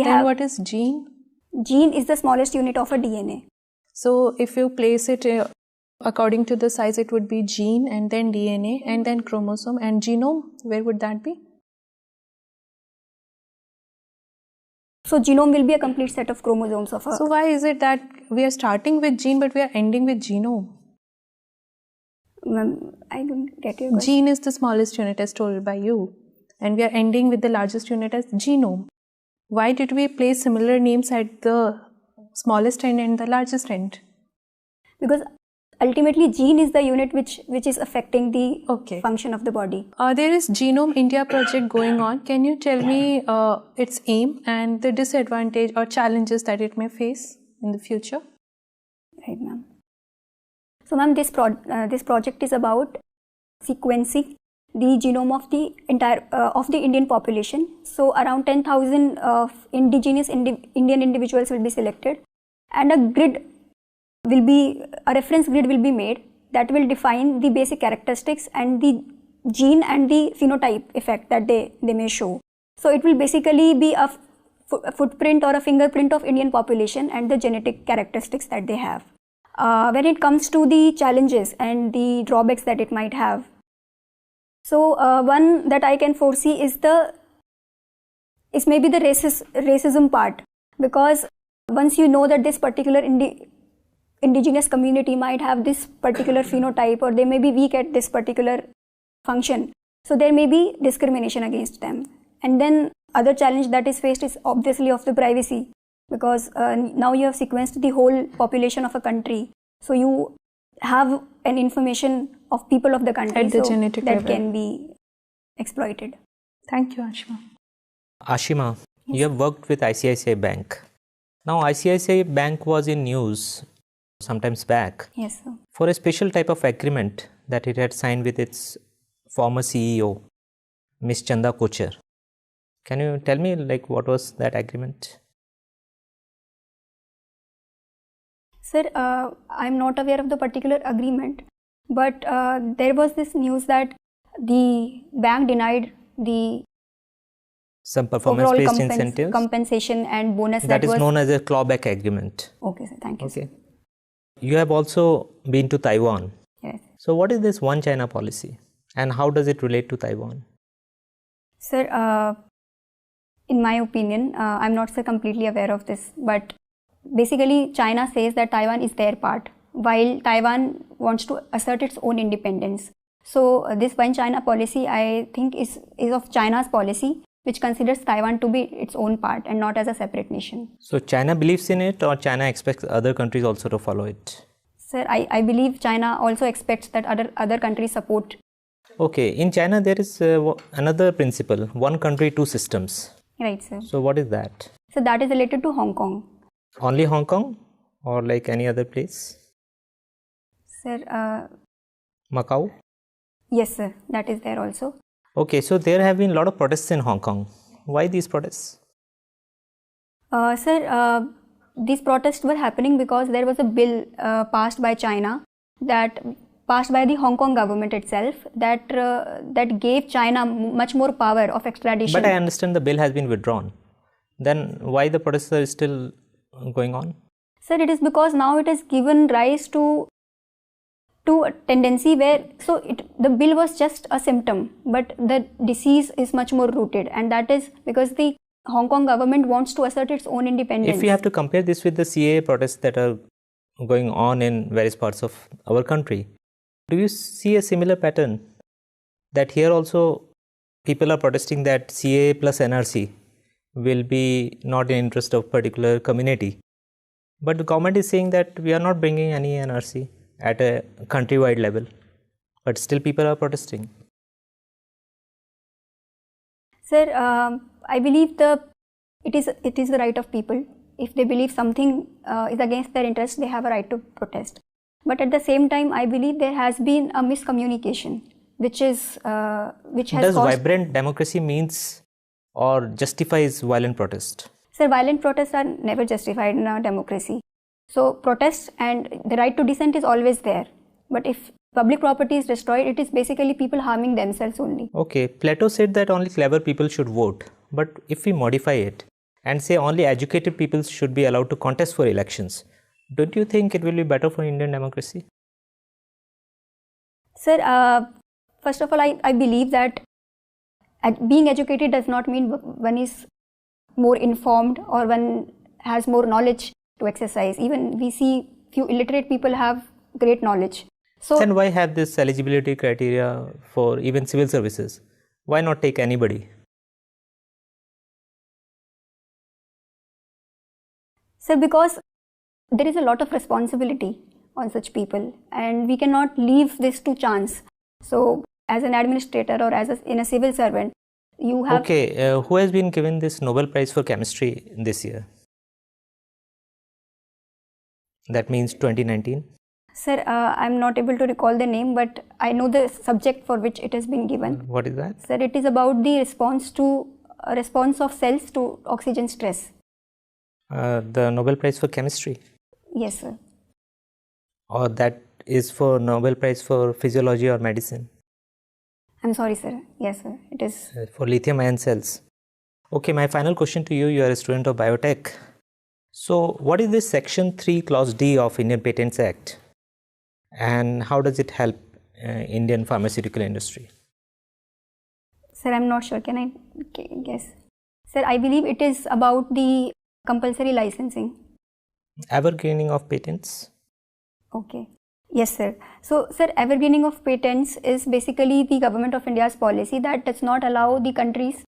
Then what is gene? Gene is the smallest unit of a DNA. So if you place it according to the size, it would be gene and then DNA and then chromosome and genome. Where would that be? So genome will be a complete set of chromosomes of a... So why is it that we are starting with gene but we are ending with genome? I don't get your question. Gene is the smallest unit as told by you and we are ending with the largest unit as genome. Why did we place similar names at the smallest end and the largest end? Because ultimately gene is the unit which is affecting the function of the body. There is Genome India project going on. Can you tell me its aim and the disadvantage or challenges that it may face in the future? Right, ma'am. So, ma'am, this project is about sequencing the genome of the entire of the Indian population. So, around 10,000 indigenous Indian individuals will be selected, and a reference grid will be made that will define the basic characteristics and the gene and the phenotype effect that they may show. So, it will basically be a footprint or a fingerprint of Indian population and the genetic characteristics that they have. When it comes to the challenges and the drawbacks that it might have, so one that I can foresee is maybe the racism part, because once you know that this particular indigenous community might have this particular phenotype or they may be weak at this particular function, so there may be discrimination against them. And then other challenge that is faced is obviously of the privacy, because now you have sequenced the whole population of a country, so you have an information of people of the country at the genetic level that can be exploited. Thank you, Ashima. Ashima, Yes. you have worked with ICICI Bank. Now ICICI Bank was in news sometimes back Yes, sir. for a special type of agreement that it had signed with its former CEO, Ms. Chanda Kochar. Can you tell me what was that agreement? Sir, I'm not aware of the particular agreement, but there was this news that the bank denied the Some performance-based incentives? compensation and bonus That is was known as a clawback agreement. Okay, sir. Thank you. Okay. You have also been to Taiwan. Yes. So what is this One China policy and how does it relate to Taiwan? Sir, in my opinion, I'm not so completely aware of this, but basically China says that Taiwan is their part, while Taiwan wants to assert its own independence. So this One China policy, I think, is of China's policy, which considers Taiwan to be its own part and not as a separate nation. So China believes in it or China expects other countries also to follow it? Sir, I believe China also expects that other countries support. Okay, in China there is another principle, one country, two systems. Right, sir. So what is that? So that is related to Hong Kong. Only Hong Kong or like any other place? Sir, Macau? yes, sir. That is there also. Okay, so there have been a lot of protests in Hong Kong. Why these protests? Sir, these protests were happening because there was a bill passed by China, passed by the Hong Kong government itself, that gave China much more power of extradition. But I understand the bill has been withdrawn. Then why the protests are still going on? Sir, it is because now it has given rise to a tendency where, the bill was just a symptom, but the disease is much more rooted, and that is because the Hong Kong government wants to assert its own independence. If we have to compare this with the CAA protests that are going on in various parts of our country, do you see a similar pattern that here also people are protesting that CAA plus NRC will be not in interest of particular community, but the government is saying that we are not bringing any NRC at a countrywide level, but still people are protesting? Sir, I believe it is the right of people. If they believe something is against their interest, they have a right to protest. But at the same time, I believe there has been a miscommunication, which has Does vibrant democracy means or justifies violent protest? Sir, violent protests are never justified in a democracy. So protests and the right to dissent is always there. But if public property is destroyed, it is basically people harming themselves only. Okay, Plato said that only clever people should vote. But if we modify it and say only educated people should be allowed to contest for elections, don't you think it will be better for Indian democracy? Sir, first of all, I believe that being educated does not mean one is more informed or one has more knowledge to exercise. Even we see few illiterate people have great knowledge. So then why have this eligibility criteria for even civil services? Why not take anybody? sir, because there is a lot of responsibility on such people and we cannot leave this to chance. So as an administrator or in a civil servant, you have... Okay, who has been given this Nobel Prize for Chemistry this year? That means 2019. Sir, I'm not able to recall the name, but I know the subject for which it has been given. What is that? Sir, it is about the response of cells to oxygen stress. The Nobel Prize for Chemistry? Yes, sir. Or that is for Nobel Prize for Physiology or Medicine? I'm sorry, sir. Yes, sir. It is for lithium ion cells. Okay, my final question to you. You are a student of biotech. So what is this Section 3 Clause D of Indian Patents Act? And how does it help Indian pharmaceutical industry? Sir, I'm not sure. Can I guess? Sir, I believe it is about the compulsory licensing. Evergreening of patents? Okay. Yes, sir. So, sir, evergreening of patents is basically the government of India's policy that does not allow the countries,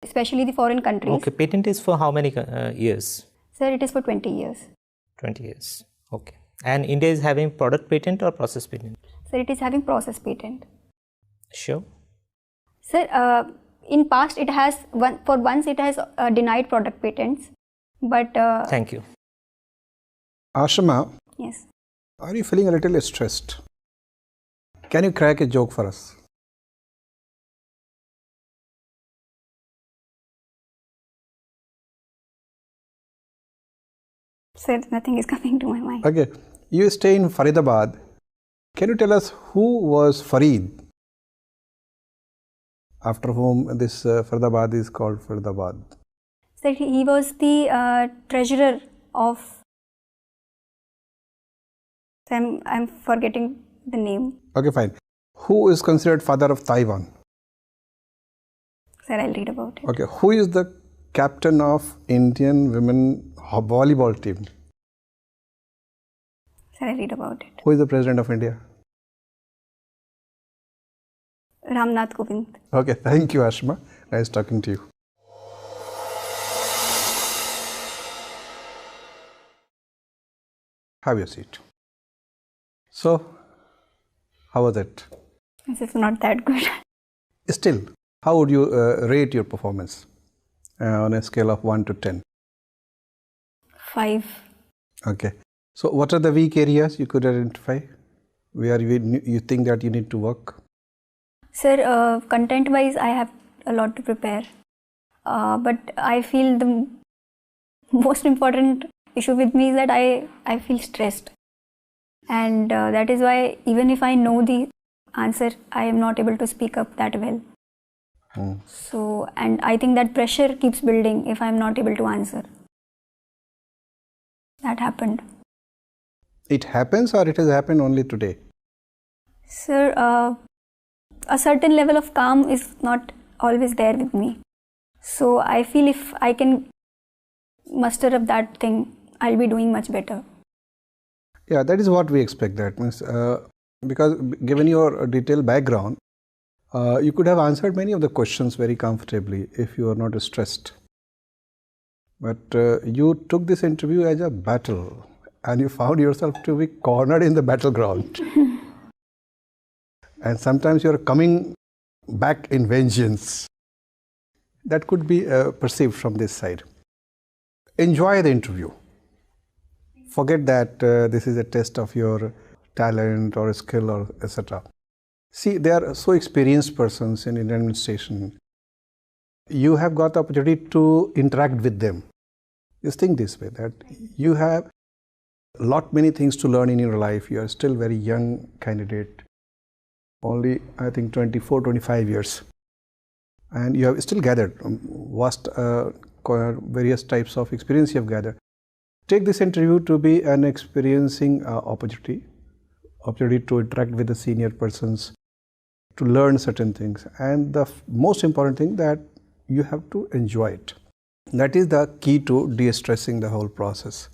especially the foreign countries. Okay, patent is for how many years? Sir, it is for 20 years. 20 years. Okay. And India is having product patent or process patent? Sir, it is having process patent. Sure. Sir, in past it has once it has denied product patents, but thank you. Ashima, yes. Are you feeling a little stressed? Can you crack a joke for us? Sir, nothing is coming to my mind. Okay, you stay in Faridabad. Can you tell us who was Farid, after whom this Faridabad is called Faridabad? Sir, he was the treasurer of... I'm forgetting the name. Okay, fine. Who is considered father of Taiwan? Sir, I'll read about it. Okay, who is the captain of Indian women volleyball team? Sir, I'll read about it. Who is the president of India? Ramnath Kovind. Okay, thank you, Ashima. Nice talking to you. Have your seat. So, how was it? It's not that good. Still, how would you rate your performance on a scale of 1 to 10? 5. Okay. So, what are the weak areas you could identify where you think that you need to work? Sir, content-wise, I have a lot to prepare. But I feel the most important issue with me is that I feel stressed. And that is why even if I know the answer, I am not able to speak up that well. So, and I think that pressure keeps building if I am not able to answer. That happened. It happens, or it has happened only today? Sir, a certain level of calm is not always there with me. So I feel if I can muster up that thing, I'll be doing much better. Yeah, that is what we expect. That means, because given your detailed background, you could have answered many of the questions very comfortably if you are not stressed. But you took this interview as a battle and you found yourself to be cornered in the battleground. And sometimes you are coming back in vengeance. That could be perceived from this side. Enjoy the interview. Forget that this is a test of your talent or skill or etc. See, they are so experienced persons in Indian administration. You have got the opportunity to interact with them. Just think this way, that you have many things to learn in your life. You are still very young candidate, only I think 24, 25 years. And you have still gathered vast various types of experience you have gathered. Take this interview to be an experiencing opportunity to interact with the senior persons, to learn certain things, and the most important thing that you have to enjoy it. That is the key to de-stressing the whole process.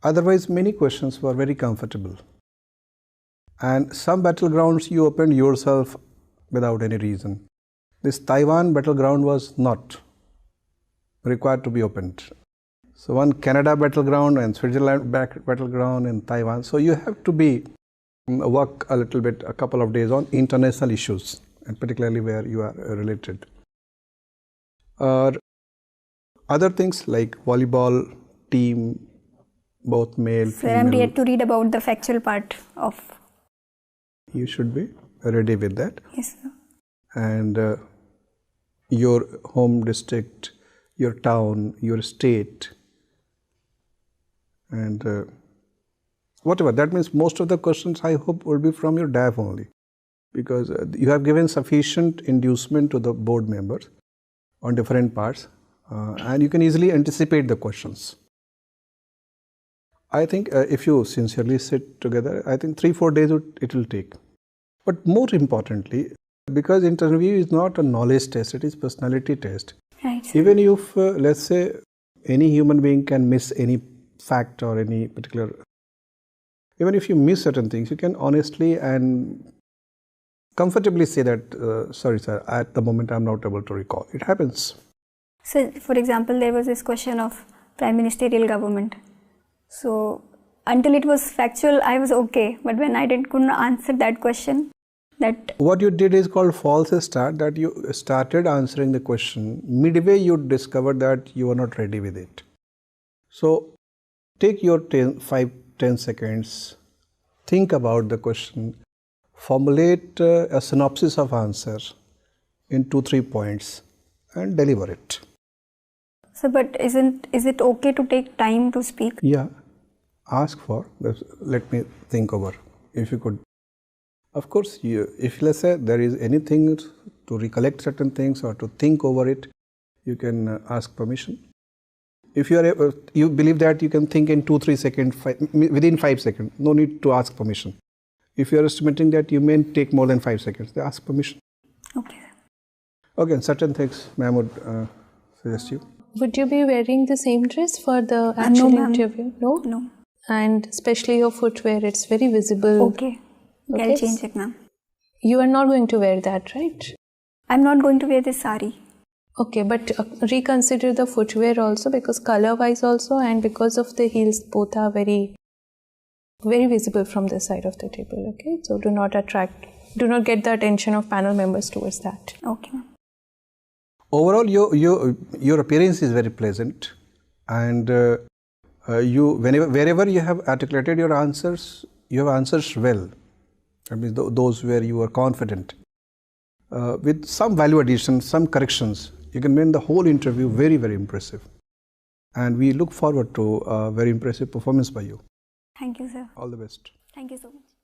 Otherwise, many questions were very comfortable, and some battlegrounds you opened yourself without any reason. This Taiwan battleground was not required to be opened. So one Canada battleground and Switzerland battleground and Taiwan. So you have to work a little bit, a couple of days on international issues, and particularly where you are related. Other things like volleyball team, both male, Sir, female. I'm yet to read about the factual part of. You should be ready with that. Yes, sir. And your home district, your town, your state, and whatever. That means most of the questions, I hope, will be from your DAF only, because you have given sufficient inducement to the board members on different parts, and you can easily anticipate the questions. I think if you sincerely sit together, I think 3-4 days it will take. But more importantly, because interview is not a knowledge test, it is personality test. Right, sir. Even if, let's say, any human being can miss any fact or any particular, even if you miss certain things, you can honestly and comfortably say that, sorry sir, at the moment I'm not able to recall. It happens. So, for example, there was this question of prime ministerial government. So, until it was factual, I was okay. But when I couldn't answer that question, what you did is called false start, that you started answering the question. Midway, you discovered that you are not ready with it. So, take your 5-10 seconds, think about the question, formulate a synopsis of answer in 2-3 points, and deliver it. So, but is it okay to take time to speak? Yeah, ask for, let me think over, if you could. Of course, if let's say there is anything to recollect certain things or to think over it, you can ask permission. If you believe that you can think in 2-3 seconds, within 5 seconds, no need to ask permission. If you are estimating that you may take more than 5 seconds, they ask permission. Okay. Okay, certain things, ma'am, would suggest you. Would you be wearing the same dress for the actual interview? No? No. And especially your footwear, it's very visible. Okay. I'll change it, ma'am. You are not going to wear that, right? I'm not going to wear this sari. Okay, but reconsider the footwear also, because color-wise also and because of the heels, both are very, very visible from this side of the table. Okay, so do not get the attention of panel members towards that. Okay, ma'am. Overall, your appearance is very pleasant, and wherever you have articulated your answers, you have answers well. I mean, those where you are confident. With some value addition, some corrections, you can make the whole interview very, very impressive. And we look forward to a very impressive performance by you. Thank you, sir. All the best. Thank you so much.